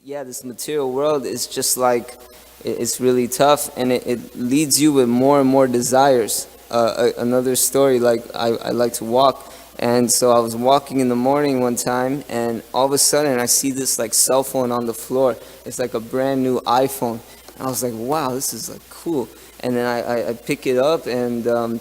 yeah, this material world is just like, it's really tough, and it leads you with more and more desires. Another story, like I like to walk, and so I was walking in the morning one time, and all of a sudden I see this like cell phone on the floor. It's like a brand new iPhone. I was like, wow, this is like cool. And then I pick it up, and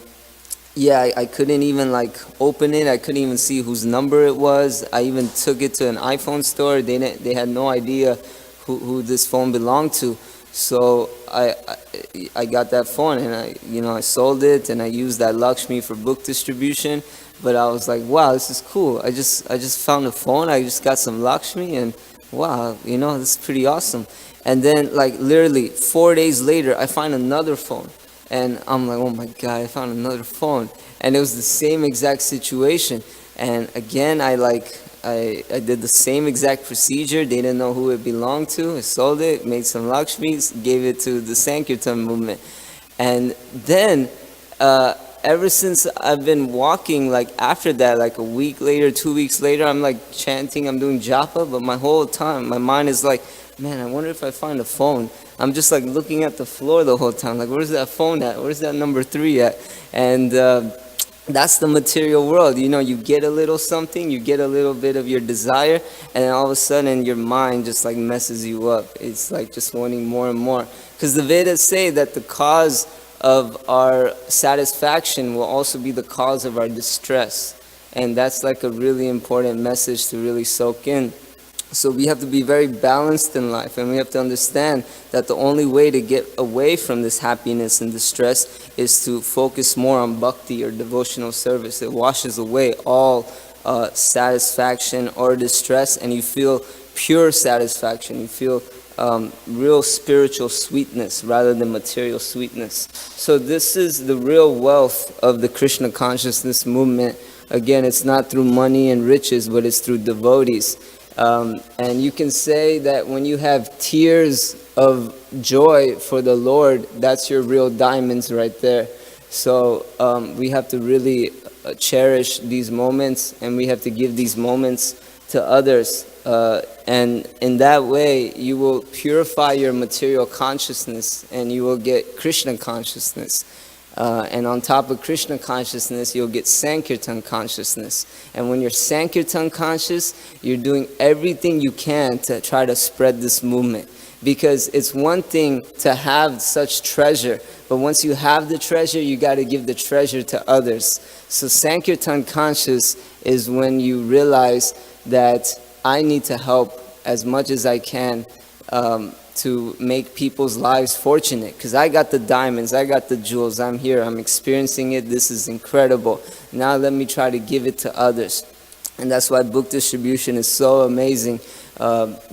yeah, I couldn't even like open it. I couldn't even see whose number it was. I even took it to an iPhone store. They had no idea who this phone belonged to. So I got that phone, and I sold it, and I used that Lakshmi for book distribution. But I was like, wow, this is cool. I just found a phone. I just got some Lakshmi, and wow, this is pretty awesome. And then like literally 4 days later, I find another phone. And I'm like, oh my God, I found another phone. And it was the same exact situation. And again, I did the same exact procedure. They didn't know who it belonged to. I sold it, made some Lakshmis, gave it to the Sankirtan movement. And then, ever since I've been walking, like after that, like a week later, 2 weeks later, I'm like chanting, I'm doing japa, but my whole time, my mind is like, man, I wonder if I find a phone. I'm just like looking at the floor the whole time, like where's that phone at? Where's that number 3 at? And that's the material world. You get a little something, you get a little bit of your desire, and then all of a sudden your mind just like messes you up. It's like just wanting more and more. Because the Vedas say that the cause of our satisfaction will also be the cause of our distress. And that's like a really important message to really soak in. So we have to be very balanced in life, and we have to understand that the only way to get away from this happiness and distress is to focus more on bhakti or devotional service. It washes away all satisfaction or distress, and you feel pure satisfaction. You feel real spiritual sweetness rather than material sweetness. So this is the real wealth of the Krishna consciousness movement. Again, it's not through money and riches, but it's through devotees. And you can say that when you have tears of joy for the Lord, that's your real diamonds right there. So we have to really cherish these moments, and we have to give these moments to others. And in that way, you will purify your material consciousness, and you will get Krishna consciousness. And on top of Krishna consciousness, you'll get Sankirtan consciousness. And when you're Sankirtan conscious, you're doing everything you can to try to spread this movement. Because it's one thing to have such treasure, but once you have the treasure, you got to give the treasure to others. So Sankirtan conscious is when you realize that I need to help as much as I can to make people's lives fortunate, because I got the diamonds, I got the jewels, I'm here, I'm experiencing it, this is incredible. Now let me try to give it to others. And that's why book distribution is so amazing.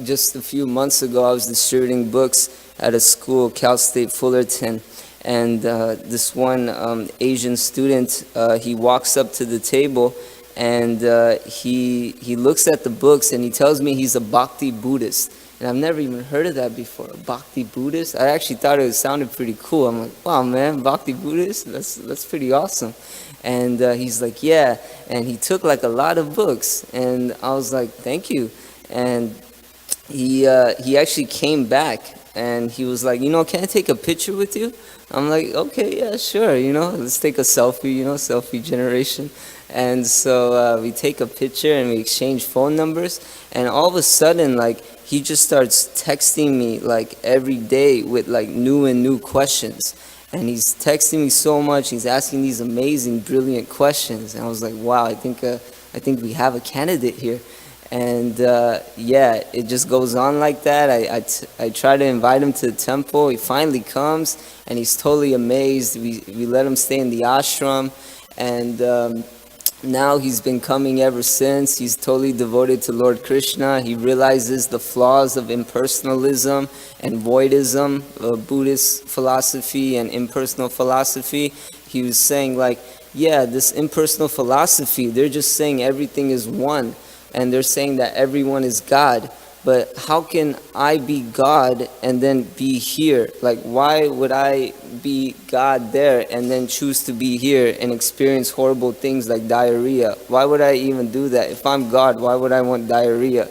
Just a few months ago, I was distributing books at a school, Cal State Fullerton, and this one Asian student, he walks up to the table, and he looks at the books, and he tells me he's a Bhakti Buddhist. And I've never even heard of that before, a Bhakti Buddhist. I actually thought it sounded pretty cool. I'm like, wow, man, Bhakti Buddhist? That's pretty awesome. And he's like, yeah. And he took like a lot of books. And I was like, thank you. And he actually came back, and he was like, can I take a picture with you? I'm like, okay, yeah, sure, let's take a selfie, selfie generation. And so we take a picture, and we exchange phone numbers. And all of a sudden, like, he just starts texting me like every day with like new and new questions. And he's texting me so much. He's asking these amazing, brilliant questions. And I was like, wow, I think we have a candidate here. And yeah, it just goes on like that. I try to invite him to the temple. He finally comes, and he's totally amazed. We let him stay in the ashram, and now he's been coming ever since. He's totally devoted to Lord Krishna. He realizes the flaws of impersonalism and voidism, Buddhist philosophy and impersonal philosophy. He was saying like, yeah, this impersonal philosophy, they're just saying everything is one. And they're saying that everyone is God. but how can I be God and then be here? Like, why would I be God there and then choose to be here and experience horrible things like diarrhea? Why would I even do that? If I'm God, why would I want diarrhea?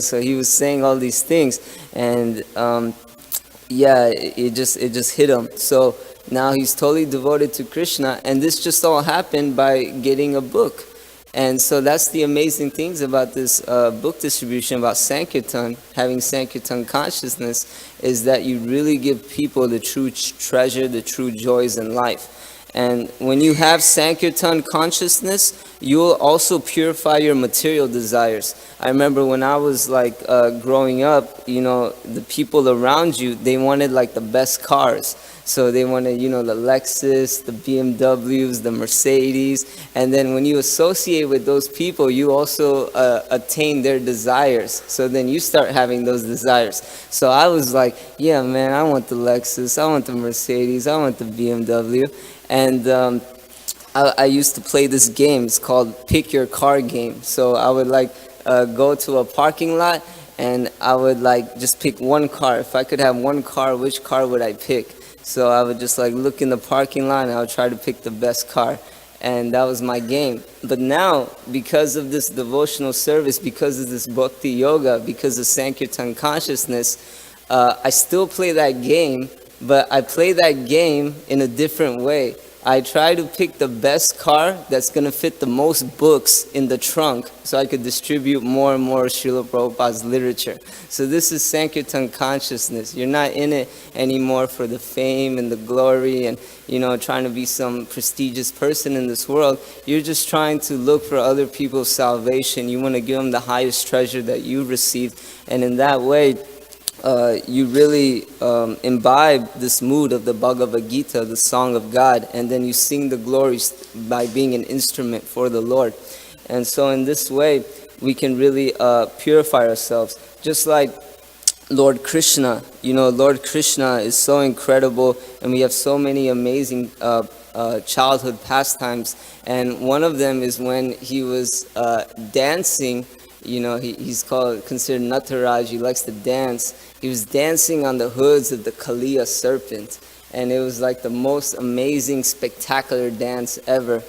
So he was saying all these things, and yeah, it just hit him. So now he's totally devoted to Krishna, and this just all happened by getting a book. And so that's the amazing things about this book distribution, about Sankirtan, having Sankirtan consciousness, is that you really give people the true treasure, the true joys in life. And when you have Sankirtan consciousness, you will also purify your material desires. I remember when I was like growing up, the people around you, they wanted like the best cars. So they wanted, the Lexus, the BMWs, the Mercedes. And then when you associate with those people, you also attain their desires. So then you start having those desires. So I was like, yeah, man, I want the Lexus, I want the Mercedes, I want the BMW. And I used to play this game. It's called Pick Your Car game. So I would go to a parking lot, and I would just pick one car. If I could have one car, which car would I pick? So I would just look in the parking lot, and I would try to pick the best car. And that was my game. But now, because of this devotional service, because of this bhakti yoga, because of Sankirtan consciousness, I still play that game, but I play that game in a different way. I try to pick the best car that's going to fit the most books in the trunk, so I could distribute more and more Srila Prabhupada's literature. So this is Sankirtan consciousness. You're not in it anymore for the fame and the glory and, trying to be some prestigious person in this world. You're just trying to look for other people's salvation. You want to give them the highest treasure that you received. And in that way, you really imbibe this mood of the Bhagavad Gita, the song of God, and then you sing the glories by being an instrument for the Lord. And so in this way, we can really purify ourselves. Just like Lord Krishna, Lord Krishna is so incredible, and we have so many amazing childhood pastimes. And one of them is when he was dancing. He's considered Nataraj. He likes to dance. He was dancing on the hoods of the Kaliya serpent, and it was like the most amazing, spectacular dance ever.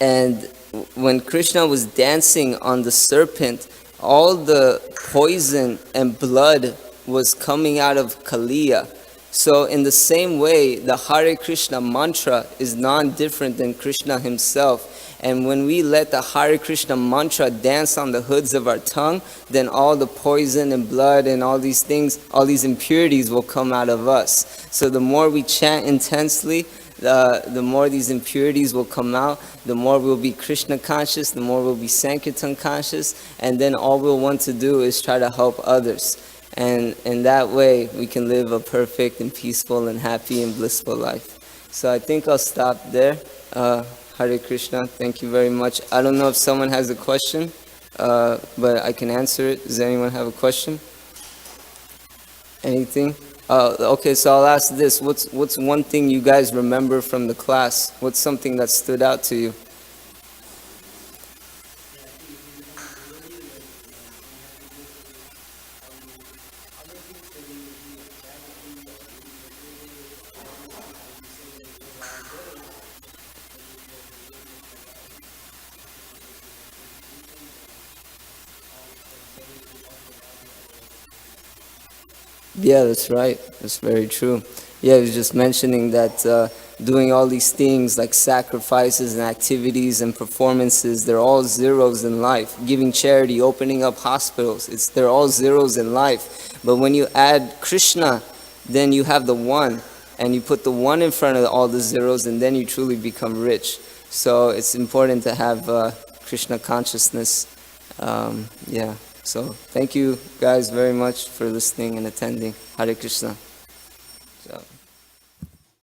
And when Krishna was dancing on the serpent, all the poison and blood was coming out of Kaliya. So in the same way, the Hare Krishna mantra is non-different than Krishna himself. And when we let the Hare Krishna mantra dance on the hoods of our tongue, then all the poison and blood and all these things, all these impurities will come out of us. So the more we chant intensely, the more these impurities will come out, the more we'll be Krishna conscious, the more we'll be Sankirtan conscious, and then all we'll want to do is try to help others. And in that way, we can live a perfect and peaceful and happy and blissful life. So I think I'll stop there. Hare Krishna, thank you very much. I don't know if someone has a question, but I can answer it. Does anyone have a question? Anything? Okay, so I'll ask this. What's one thing you guys remember from the class? What's something that stood out to you? Yeah, that's right. That's very true. Yeah, he was just mentioning that doing all these things like sacrifices and activities and performances, they're all zeros in life. Giving charity, opening up hospitals, they're all zeros in life. But when you add Krishna, then you have the one, and you put the one in front of all the zeros, and then you truly become rich. So it's important to have Krishna consciousness. Yeah. So thank you guys very much for listening and attending. Hare Krishna.